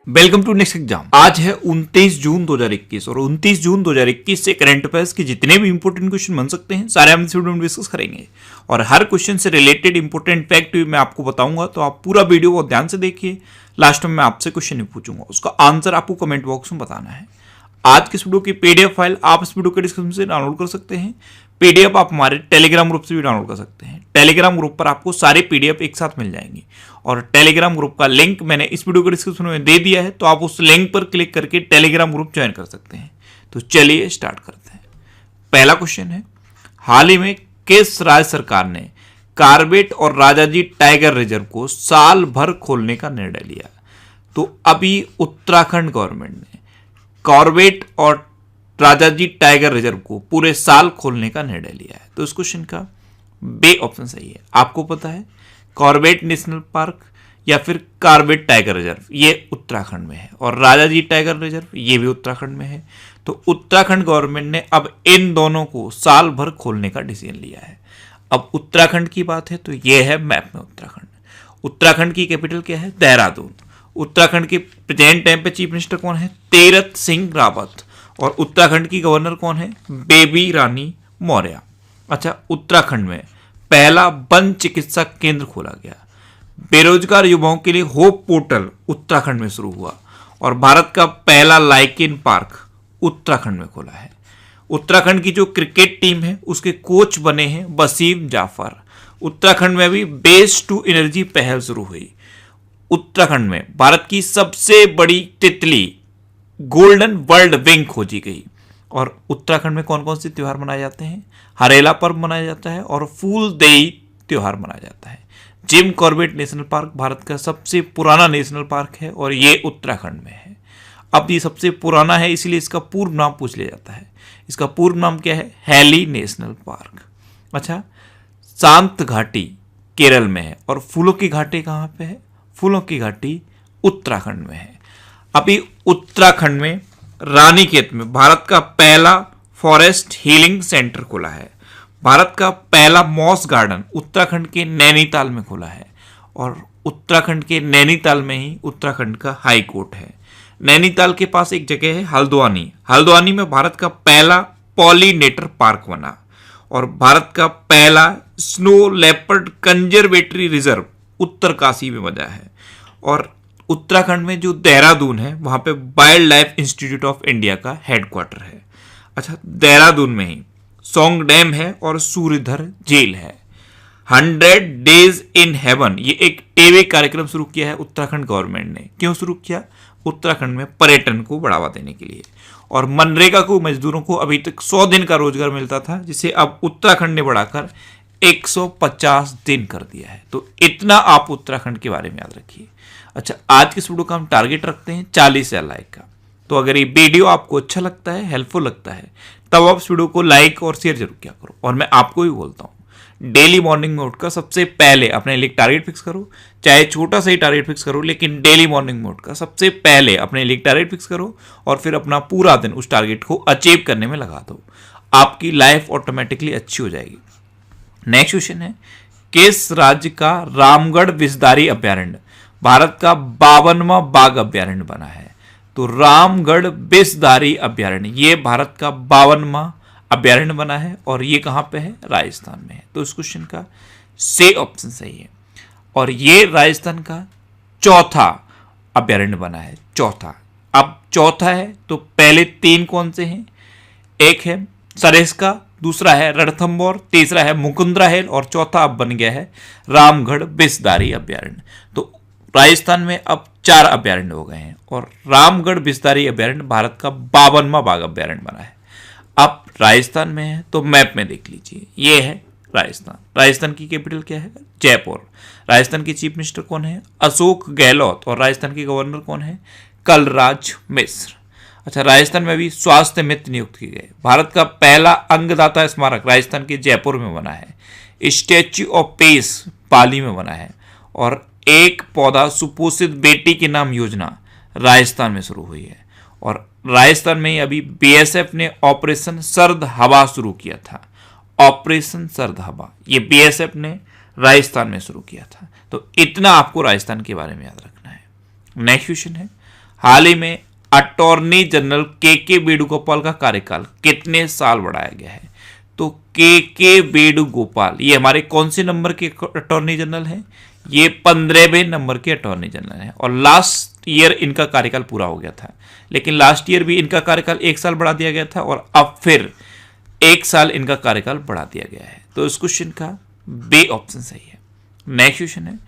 Welcome to next exam. आज है 29 जून 2021 और 29 जून 2021 से करंट अफेयर्स के जितने भी इंपॉर्टेंट क्वेश्चन बन सकते हैं सारे हम इस वीडियो में डिस्कस करेंगे और हर क्वेश्चन से रिलेटेड इंपॉर्टेंट फैक्ट मैं आपको बताऊंगा, तो आप पूरा वीडियो को ध्यान से देखिए। लास्ट में मैं आपसे क्वेश्चन नहीं पूछूंगा, उसका आंसर आपको कमेंट बॉक्स में बताना है। आज की इस वीडियो की पीडीएफ फाइल आप इस वीडियो के डिस्क्रिप्शन से डाउनलोड कर सकते हैं। पीडीएफ आप हमारे टेलीग्राम ग्रुप से भी डाउनलोड कर सकते हैं। टेलीग्राम ग्रुप पर आपको सारे पीडीएफ एक साथ मिल जाएंगे और टेलीग्राम ग्रुप का लिंक मैंने इस वीडियो के डिस्क्रिप्शन में दे दिया है, तो आप उस लिंक पर क्लिक करके टेलीग्राम ग्रुप ज्वाइन कर सकते हैं। तो चलिए स्टार्ट करते हैं। पहला क्वेश्चन है, हाल ही में किस राज्य सरकार ने कार्बेट और राजाजी टाइगर रिजर्व को साल भर खोलने का निर्णय लिया? तो अभी उत्तराखंड गवर्नमेंट ने कॉर्बेट और राजाजी टाइगर रिजर्व को पूरे साल खोलने का निर्णय लिया है। तो इस क्वेश्चन का बे ऑप्शन सही है। आपको पता है कॉर्बेट नेशनल पार्क या फिर कॉर्बेट टाइगर रिजर्व ये उत्तराखंड में है और राजाजी टाइगर रिजर्व ये भी उत्तराखंड में है। तो उत्तराखंड गवर्नमेंट ने अब इन दोनों को साल भर खोलने का डिसीजन लिया है। अब उत्तराखंड की बात है तो ये है मैप में उत्तराखंड। उत्तराखंड की कैपिटल क्या है? देहरादून। उत्तराखंड के प्रेजेंट टाइम पे चीफ मिनिस्टर कौन है? तीरथ सिंह रावत। और उत्तराखंड की गवर्नर कौन है? बेबी रानी मौर्य। अच्छा, उत्तराखंड में पहला वन चिकित्सा केंद्र खोला गया। बेरोजगार युवाओं के लिए होप पोर्टल उत्तराखंड में शुरू हुआ और भारत का पहला लाइकेन पार्क उत्तराखंड में खोला है। उत्तराखंड की जो क्रिकेट टीम है उसके कोच बने हैं वसीम जाफर। उत्तराखंड में भी बेस्ट टू एनर्जी पहल शुरू हुई। उत्तराखंड में भारत की सबसे बड़ी तितली गोल्डन वर्ल्ड विंग खोजी गई। और उत्तराखंड में कौन कौन से त्योहार मनाए जाते हैं? हरेला पर्व मनाया जाता है और फूल देई त्योहार मनाया जाता है। Jim Corbett national park Bharat का सबसे पुराना नेशनल पार्क है और ये उत्तराखंड में है। अब ये सबसे पुराना है इसलिए इसका पूर्व नाम पूछ लिया जाता है। इसका पूर्व नाम क्या है? Hailey national park. अच्छा, शांत घाटी केरल में है और फूलों की घाटी कहाँ पे है? फूलों की घाटी उत्तराखंड में है। अभी उत्तराखंड में रानीखेत में भारत का पहला फॉरेस्ट हीलिंग सेंटर खुला है। भारत का पहला मॉस गार्डन उत्तराखंड के नैनीताल में खुला है और उत्तराखंड के नैनीताल में ही उत्तराखंड का हाई कोर्ट है। नैनीताल के पास एक जगह है हल्द्वानी। हल्द्वानी में भारत का पहला पॉलिनेटर पार्क बना और भारत का पहला snow leopard conservatory reserve Uttarkashi में बना है। और उत्तराखंड में जो देहरादून है वहां पे wild life institute of India का हेडक्वार्टर है। अच्छा, देहरादून में ही सोंग डैम है और सूर्यधर झील है। 100 डेज इन हेवन ये एक टीवी कार्यक्रम शुरू किया है उत्तराखंड गवर्नमेंट ने। क्यों शुरू किया? उत्तराखंड में पर्यटन को बढ़ावा देने के लिए। और मनरेगा को मजदूरों को अभी तक 100 दिन का रोजगार मिलता था, जिसे अब उत्तराखंड ने बढ़ाकर 150 दिन कर दिया है। तो इतना आप उत्तराखंड के बारे में याद रखिए। अच्छा, आज के इस वीडियो का हम टारगेट रखते हैं 40,000 लाइक का। तो अगर ये वीडियो आपको अच्छा लगता है, हेल्पफुल लगता है, तब आप इस वीडियो को लाइक और शेयर जरूर किया करो। और मैं आपको भी बोलता हूँ, डेली मॉर्निंग में उठकर सबसे पहले अपने लिए टारगेट फिक्स करो। चाहे छोटा सा ही टारगेट फिक्स करो, लेकिन डेली मॉर्निंग में उठकर सबसे पहले अपने लिए टारगेट फिक्स करो और फिर अपना पूरा दिन उस टारगेट को अचीव करने में लगा दो। आपकी लाइफ ऑटोमेटिकली अच्छी हो जाएगी। नेक्स्ट क्वेश्चन है, किस राज्य का रामगढ़ विषधारी अभ्यारण्य भारत का 52वां बाघ अभ्यारण्य बना है? तो रामगढ़ विषधारी अभ्यारण्य ये भारत का 52वां अभ्यारण्य बना है और ये कहां पे है? राजस्थान में है। तो इस क्वेश्चन का से ऑप्शन सही है और ये राजस्थान का चौथा अभ्यारण्य बना है। चौथा। अब चौथा है तो पहले 3 कौन से हैं? एक है सरेस्का, दूसरा है रणथंभौर, तीसरा है मुकुंदरा हिल और चौथा अब बन गया है रामगढ़ विषधारी अभ्यारण्य। तो राजस्थान में अब 4 अभ्यारण्य हो गए हैं और रामगढ़ विषधारी अभ्यारण्य भारत का 52वां बाघ अभ्यारण्य बना है। अब राजस्थान में है तो मैप में देख लीजिए, ये है राजस्थान। राजस्थान की कैपिटल क्या है? जयपुर। राजस्थान के चीफ मिनिस्टर कौन है? अशोक गहलोत। और राजस्थान के गवर्नर कौन है? कलराज मिश्र। अच्छा, राजस्थान में भी स्वास्थ्य मित्र नियुक्त किए गए। भारत का पहला अंगदाता स्मारक राजस्थान के जयपुर में बना है। स्टैच्यू ऑफ पीस पाली में बना है और एक पौधा सुपोषित बेटी के नाम योजना राजस्थान में शुरू हुई है। और राजस्थान में ही अभी बीएसएफ ने ऑपरेशन सर्द हवा शुरू किया था। ऑपरेशन सर्द हवा ये बीएसएफ ने राजस्थान में शुरू किया था। तो इतना आपको राजस्थान के बारे में याद रखना है। नेक्स्ट क्वेश्चन है, हाल ही में अटॉर्नी जनरल के वेणुगोपाल का कार्यकाल कितने साल बढ़ाया गया है? तो के वेणुगोपाल ये हमारे कौन से नंबर के अटॉर्नी जनरल हैं? ये 15वें नंबर के अटॉर्नी जनरल हैं और लास्ट ईयर इनका कार्यकाल पूरा हो गया था, लेकिन लास्ट ईयर भी इनका कार्यकाल 1 साल बढ़ा दिया गया था और अब फिर 1 साल इनका कार्यकाल बढ़ा दिया गया है। तो इस क्वेश्चन का बी ऑप्शन सही है। नेक्स्ट क्वेश्चन है,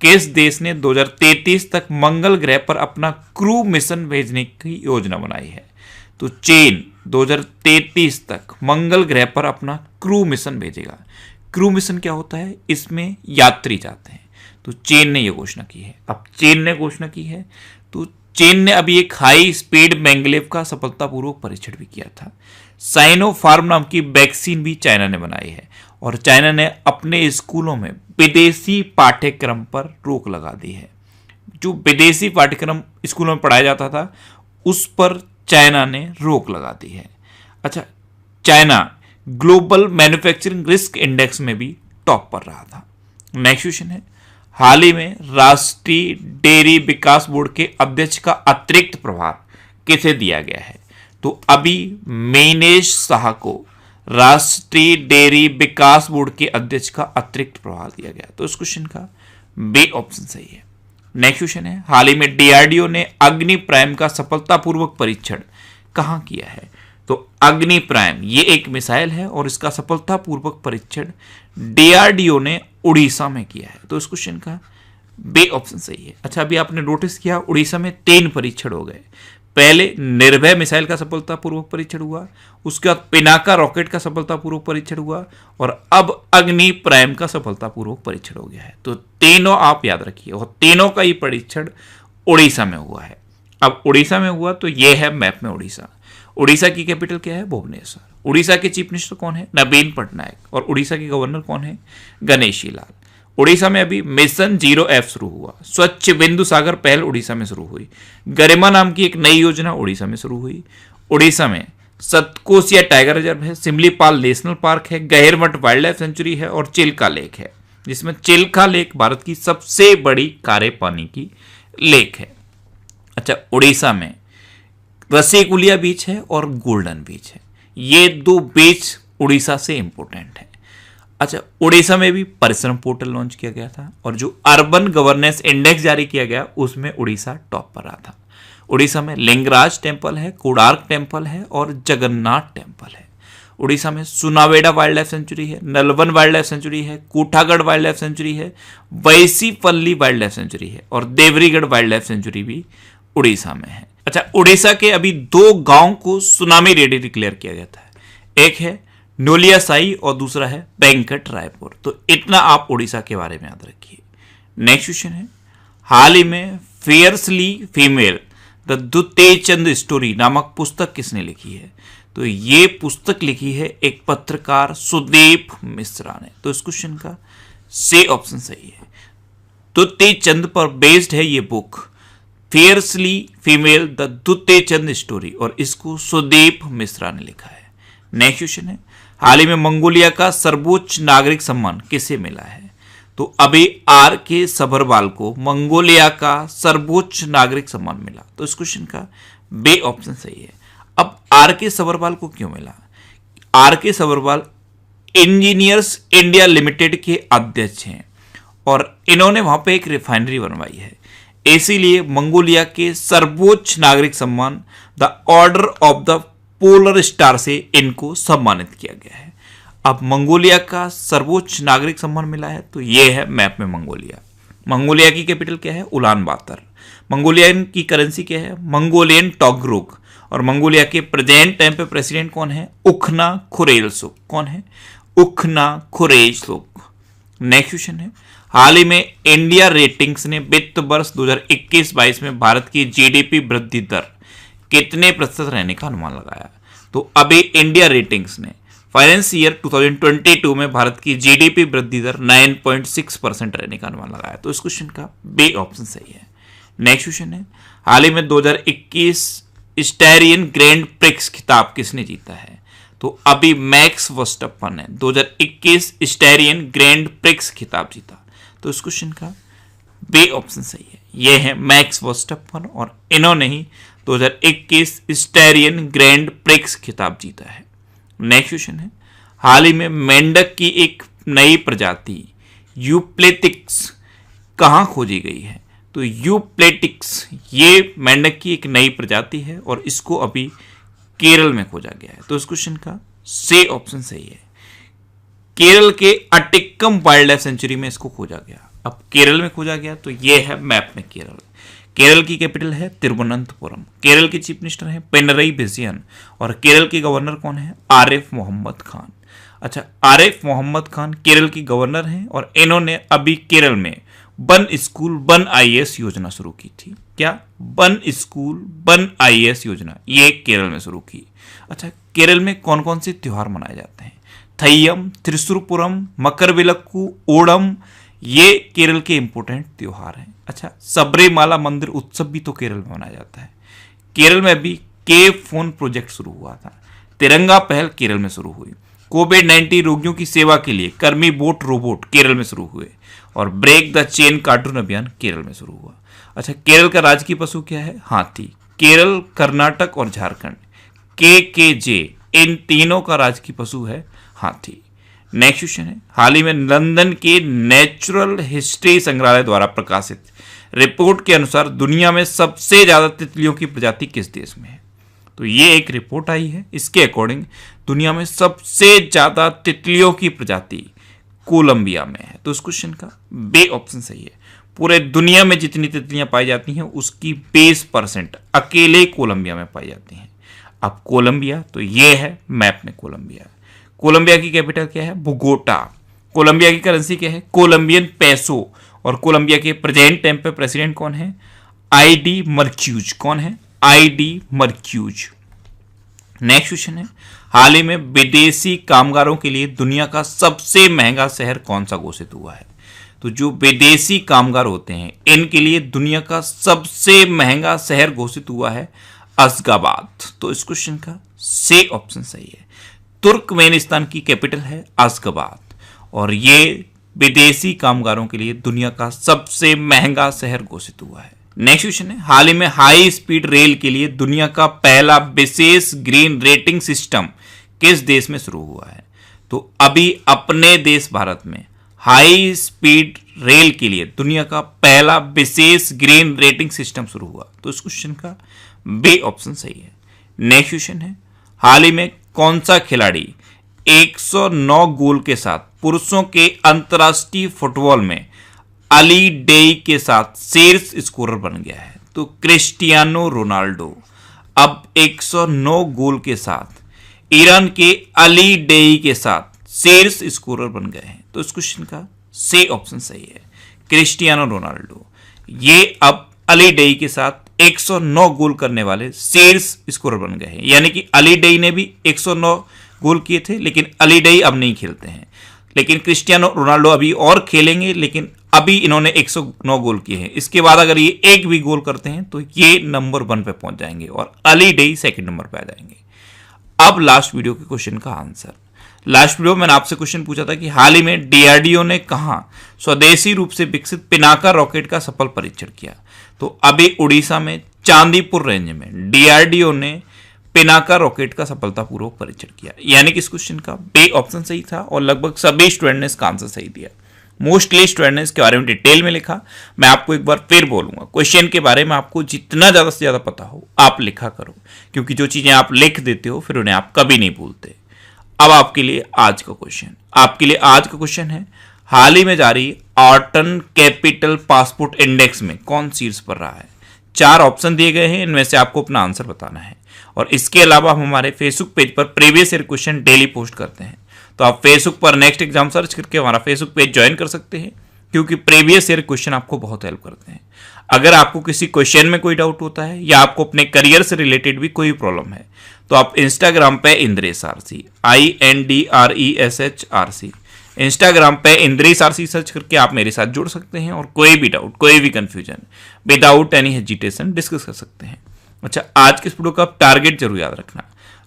किस देश ने 2033 तक मंगल ग्रह पर अपना क्रू मिशन भेजने की योजना बनाई है? तो चीन 2033 तक मंगल ग्रह पर अपना क्रू मिशन भेजेगा। क्रू मिशन क्या होता है? इसमें यात्री जाते हैं। तो चीन ने यह घोषणा की है। अब चीन ने घोषणा की है तो चीन ने अभी एक हाई स्पीड मैंगलेव का सफलतापूर्वक परीक्षण भी किया था। साइनोफार्म नाम की वैक्सीन भी चाइना ने बनाई है और चाइना ने अपने स्कूलों में विदेशी पाठ्यक्रम पर रोक लगा दी है। जो विदेशी पाठ्यक्रम स्कूलों में पढ़ाया जाता था उस पर चाइना ने रोक लगा दी है। अच्छा, China global manufacturing risk index में भी टॉप पर रहा था। नेक्स्ट क्वेश्चन है, हाल ही में राष्ट्रीय डेयरी विकास बोर्ड के अध्यक्ष का अतिरिक्त प्रभार किसे दिया गया है? तो अभी मीनेश शाह को राष्ट्रीय डेयरी विकास बोर्ड के अध्यक्ष का अतिरिक्त प्रभार दिया गया। तो इस क्वेश्चन का बी ऑप्शन सही है। नेक्स्ट क्वेश्चन है, हाल ही में डीआरडीओ ने अग्नि प्राइम का सफलतापूर्वक परीक्षण कहां किया है? तो अग्नि प्राइम ये एक मिसाइल है और इसका सफलतापूर्वक परीक्षण डीआरडीओ ने उड़ीसा में किया है। तो इस क्वेश्चन का बी ऑप्शन सही है। अच्छा, अभी आपने नोटिस किया उड़ीसा में 3 परीक्षण हो गए। पहले निर्भय मिसाइल का सफलतापूर्वक परीक्षण हुआ, उसके बाद पिनाका रॉकेट का सफलतापूर्वक परीक्षण हुआ और अब अग्नि प्राइम का सफलतापूर्वक परीक्षण हो गया है। तो तीनों आप याद रखिए और तीनों का ही परीक्षण उड़ीसा में हुआ है। अब उड़ीसा में हुआ तो यह है मैप में उड़ीसा। उड़ीसा की कैपिटल क्या है? भुवनेश्वर। उड़ीसा के चीफ मिनिस्टर कौन है? नवीन पटनायक। और उड़ीसा के गवर्नर कौन है? गणेशी लाल। उड़ीसा में अभी मिशन 0F शुरू हुआ। स्वच्छ बिंदु सागर पहल उड़ीसा में शुरू हुई। गरिमा नाम की एक नई योजना उड़ीसा में शुरू हुई। उड़ीसा में सतकोसिया टाइगर रिजर्व है, सिमलीपाल नेशनल पार्क है, गहिरमठ वाइल्ड लाइफ सेंचुरी है और चिल्का लेक है, जिसमें चिल्का लेक भारत की सबसे बड़ी खारे पानी की लेक है। अच्छा, उड़ीसा में रसीकुलिया बीच है और गोल्डन बीच है। ये 2 बीच उड़ीसा से इंपोर्टेंट है। अच्छा, उड़ीसा में भी परिश्रम पोर्टल लॉन्च किया गया था और जो अर्बन गवर्नेंस इंडेक्स जारी किया गया उसमें उड़ीसा टॉप पर रहा था। उड़ीसा में लिंगराज टेम्पल है, कोणार्क टेम्पल है और जगन्नाथ टेम्पल है। उड़ीसा में सुनावेडा वाइल्ड लाइफ सेंचुरी है, नलवन वाइल्ड लाइफ सेंचुरी है, कोठागढ़ वाइल्ड लाइफ सेंचुरी है, वैसीपल्ली वाइल्ड लाइफ सेंचुरी है और देवरीगढ़ वाइल्ड लाइफ सेंचुरी भी उड़ीसा में है। अच्छा, उड़ीसा के अभी 2 गांव को सुनामी रेडी डिक्लेयर किया गया था। एक है नोलिया साई और दूसरा है वेंकट रायपुर। तो इतना आप उड़ीसा के बारे में याद रखिए। नेक्स्ट क्वेश्चन है, हाल ही में फियर्सली फीमेल द द्वितीय चंद स्टोरी नामक पुस्तक किसने लिखी है? तो ये पुस्तक लिखी है एक पत्रकार सुदीप मिश्रा ने। तो इस क्वेश्चन का सी ऑप्शन सही है। द्वितीय चंद पर बेस्ड है ये बुक, फियर्सली फीमेल द द्वितीय चंद स्टोरी, और इसको सुदीप मिश्रा ने लिखा है। नेक्स्ट क्वेश्चन है, हाल ही में मंगोलिया का सर्वोच्च नागरिक सम्मान किसे मिला है? तो अभी R.K. सभरवाल को मंगोलिया का सर्वोच्च नागरिक सम्मान मिला। तो इस क्वेश्चन का बी ऑप्शन सही है। अब R.K. सभरवाल को क्यों मिला? R.K. Sabharwal engineers India limited के अध्यक्ष हैं और इन्होंने वहां पे एक रिफाइनरी बनवाई है, इसीलिए मंगोलिया के सर्वोच्च नागरिक सम्मान the order of the polar star से इनको सम्मानित किया गया है। अब मंगोलिया का सर्वोच्च नागरिक सम्मान मिला है तो यह है मैप में मंगोलिया। मंगोलिया की कैपिटल क्या है? उलान बातर। मंगोलियन की करेंसी क्या है? मंगोलियन टॉगरुक। और मंगोलिया के प्रेजेंट टाइम पे प्रेसिडेंट कौन है? उखना खुरेलसुख। कौन है? उखना खुरेलसुख। नेक्स्ट क्वेश्चन है, हाल ही में इंडिया रेटिंग्स ने वित्त वर्ष 2021-22 में भारत की जीडीपी वृद्धि दर कितने प्रतिशत रहने का अनुमान लगाया? तो अभी इंडिया रेटिंग्स ने फाइनेंस ईयर 2022 में भारत की जीडीपी वृद्धि दर 9.6% रहने का अनुमान लगाया। तो इस क्वेश्चन का बी ऑप्शन सही है। नेक्स्ट क्वेश्चन है, हाल ही में 2021 स्टेरियन ग्रैंड प्रिक्स खिताब किसने जीता है? तो अभी मैक्स वर्स्टैपन ने 2021 स्टेरियन ग्रैंड प्रिक्स खिताब जीता। तो इस क्वेश्चन का बी ऑप्शन सही है। ये है मैक्स वर्स्टैपन और इन्होंने ही 2021 स्टेरियन ग्रैंड प्रिक्स खिताब जीता है। नेक्स्ट क्वेश्चन है, हाल ही में मेंढक की एक नई प्रजाति यूप्लेटिक्स कहाँ खोजी गई है? तो यूप्लेटिक्स ये मेंढक की एक नई प्रजाति है और इसको अभी केरल में खोजा गया है। तो इस क्वेश्चन का सी ऑप्शन सही है। केरल के अटिक्कम वाइल्ड लाइफ सेंचुरी में इसको खोजा गया। अब केरल में खोजा गया तो ये है मैप में केरल। केरल की कैपिटल है तिरुवनंतपुरम। केरल के चीफ मिनिस्टर हैं पिनरई विजयन और केरल के गवर्नर कौन है? आरिफ मोहम्मद खान। अच्छा, आरिफ मोहम्मद खान केरल की गवर्नर हैं और इन्होंने अभी केरल में वन स्कूल वन आईएएस योजना शुरू की थी। क्या? वन स्कूल वन आईएएस योजना ये केरल में शुरू की। अच्छा, केरल में कौन कौन से त्योहार मनाए जाते हैं? थय्यम, त्रिशूरपुरम, मकरविलक्कू, ओणम, ये केरल के इंपोर्टेंट त्योहार हैं। अच्छा, सबरीमाला मंदिर उत्सव भी तो केरल में मनाया जाता है। केरल में भी केव फोन प्रोजेक्ट शुरू हुआ था। तिरंगा पहल केरल में शुरू हुई। कोविड-19 रोगियों की सेवा के लिए कर्मी बोट रोबोट केरल में शुरू हुए और ब्रेक द चेन कार्टून अभियान केरल में शुरू हुआ। अच्छा, केरल का राजकीय पशु क्या है? हाथी। केरल, कर्नाटक और झारखंड KKJ इन तीनों का राजकीय पशु है हाथी। नेक्स्ट क्वेश्चन है, हाल ही में लंदन के नेचुरल हिस्ट्री संग्रहालय द्वारा प्रकाशित रिपोर्ट के अनुसार दुनिया में सबसे ज्यादा तितलियों की प्रजाति किस देश में है? तो ये एक रिपोर्ट आई है, इसके अकॉर्डिंग दुनिया में सबसे ज्यादा तितलियों की प्रजाति कोलंबिया में है। तो इस क्वेश्चन का बी ऑप्शन सही है। पूरे दुनिया में जितनी तितलियां पाई जाती हैं उसकी 20% अकेले कोलंबिया में पाई जाती हैं। अब कोलंबिया तो ये है मैप में कोलंबिया। कोलंबिया की कैपिटल क्या है? बोगोटा। कोलंबिया की करेंसी क्या है? कोलंबियन पैसो। और कोलंबिया के प्रेजेंट टाइम पे प्रेसिडेंट कौन है? आईडी मर्क्यूज। कौन है? आईडी मर्क्यूज। नेक्स्ट क्वेश्चन है, हाल ही में विदेशी कामगारों के लिए दुनिया का सबसे महंगा शहर कौन सा घोषित हुआ है? तो जो विदेशी कामगार होते हैं इनके लिए दुनिया का सबसे महंगा शहर घोषित हुआ है अशगाबाद। तो इस क्वेश्चन का सी ऑप्शन सही है। तुर्कमेनिस्तान की कैपिटल है अशगाबाद और ये विदेशी कामगारों के लिए दुनिया का सबसे महंगा शहर घोषित हुआ है। नेक्स्ट क्वेश्चन है, हाल ही में हाई स्पीड रेल के लिए दुनिया का पहला विशेष ग्रीन रेटिंग सिस्टम किस देश में शुरू हुआ है? तो अभी अपने देश भारत में हाई स्पीड रेल के लिए दुनिया का पहला विशेष ग्रीन रेटिंग सिस्टम शुरू हुआ। तो इस क्वेश्चन का बी ऑप्शन सही है। नेक्स्ट क्वेश्चन है, हाल ही में कौन सा खिलाड़ी 109 गोल के साथ पुरुषों के अंतर्राष्ट्रीय फुटबॉल में अली डेई के साथ शीर्ष स्कोरर बन गया है? तो क्रिस्टियानो रोनाल्डो अब 109 गोल के साथ ईरान के अली डेई के साथ शीर्ष स्कोरर बन गए हैं। तो इस क्वेश्चन का सी ऑप्शन सही है। क्रिस्टियानो रोनाल्डो ये अब अली डेई के साथ 109 गोल करने वाले शीर्ष स्कोरर बन गए हैं। यानी कि अली डेई ने भी 109 गोल किए थे लेकिन अली डेई अब नहीं खेलते हैं, लेकिन क्रिस्टियानो रोनाल्डो अभी और खेलेंगे, लेकिन अभी इन्होंने 109 गोल किए हैं। इसके बाद अगर ये एक भी गोल करते हैं तो ये नंबर 1 पे पहुंच जाएंगे और अली डेई सेकंड नंबर पे आ जाएंगे। अब लास्ट वीडियो के क्वेश्चन का आंसर। लास्ट वीडियो में मैंने आपसे क्वेश्चन पूछा था कि हाल ही में डीआरडीओ ने कहां स्वदेशी रूप से विकसित पिनाका रॉकेट का सफल परीक्षण किया? तो अभी उड़ीसा में चांदीपुर रेंज में डीआरडीओ ने पिनाका रॉकेट का सफलतापूर्वक परीक्षण किया। यानी कि इस क्वेश्चन का बी ऑप्शन सही था और लगभग सभी स्टूडेंट ने इसका आंसर सही दिया। मोस्टली स्टूडेंट ने इसके बारे में डिटेल में लिखा। मैं आपको एक बार फिर बोलूंगा, क्वेश्चन के बारे में आपको जितना ज्यादा से ज्यादा पता हो आप लिखा करो, क्योंकि जो चीजें आप लिख देते हो फिर उन्हें आप कभी नहीं भूलते। अब आपके लिए आज का क्वेश्चन है, हाल ही में जारी ऑटन कैपिटल पासपोर्ट इंडेक्स में कौन शीर्ष पर रहा है? 4 ऑप्शन दिए गए हैं, इनमें से आपको अपना आंसर बताना है। और इसके अलावा हम हमारे फेसबुक पेज पर previous year question daily post करते हैं, तो आप फेसबुक पर नेक्स्ट एग्जाम सर्च करके हमारा फेसबुक पेज ज्वाइन कर सकते हैं, क्योंकि प्रीवियस ईयर क्वेश्चन आपको बहुत हेल्प करते हैं। अगर आपको किसी क्वेश्चन में कोई डाउट होता है या आपको अपने करियर से रिलेटेड भी कोई प्रॉब्लम है तो आप इंस्टाग्राम पे इंद्रेश आरसी INDRESH इंस्टाग्राम पे इंद्रेश आरसी सर्च करके आप मेरे साथ जुड़ सकते हैं और कोई भी डाउट, कोई भी confusion without any hesitation discuss कर सकते हैं। अच्छा, आज के इस वीडियो का टारगेट जरूर याद रखना।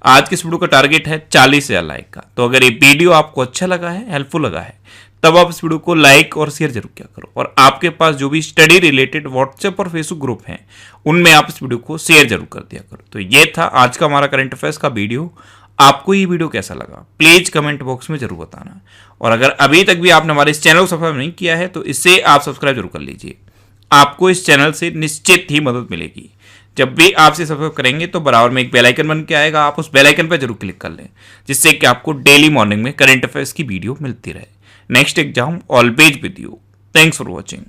आज के इस वीडियो का टारगेट है 40,000 लाइक का। तो अगर ये वीडियो आपको अच्छा लगा है, हेल्पफुल लगा है, तब आप इस वीडियो को लाइक और शेयर जरूर किया करो। और आपके पास जो भी स्टडी रिलेटेड व्हाट्सएप और फेसबुक ग्रुप हैं उनमें आप इस वीडियो को शेयर जरूर कर दिया करो। तो ये था आज का हमारा करंट अफेयर्स का वीडियो। आपको ये वीडियो कैसा लगा प्लीज कमेंट बॉक्स में जरूर बताना। और अगर अभी तक भी आपने हमारे इस चैनल को सब्सक्राइब नहीं किया है तो इसे आप सब्सक्राइब जरूर कर लीजिए। आपको इस चैनल से निश्चित ही मदद मिलेगी। जब भी आप इसे सब्सक्राइब करेंगे तो बराबर में एक बेल आइकन बन के आएगा, आप उस बेल आइकन पर जरूर क्लिक कर लें, जिससे कि आपको डेली मॉर्निंग में करंट अफेयर्स की वीडियो मिलती रहे। Next exam always with you. Thanks for watching.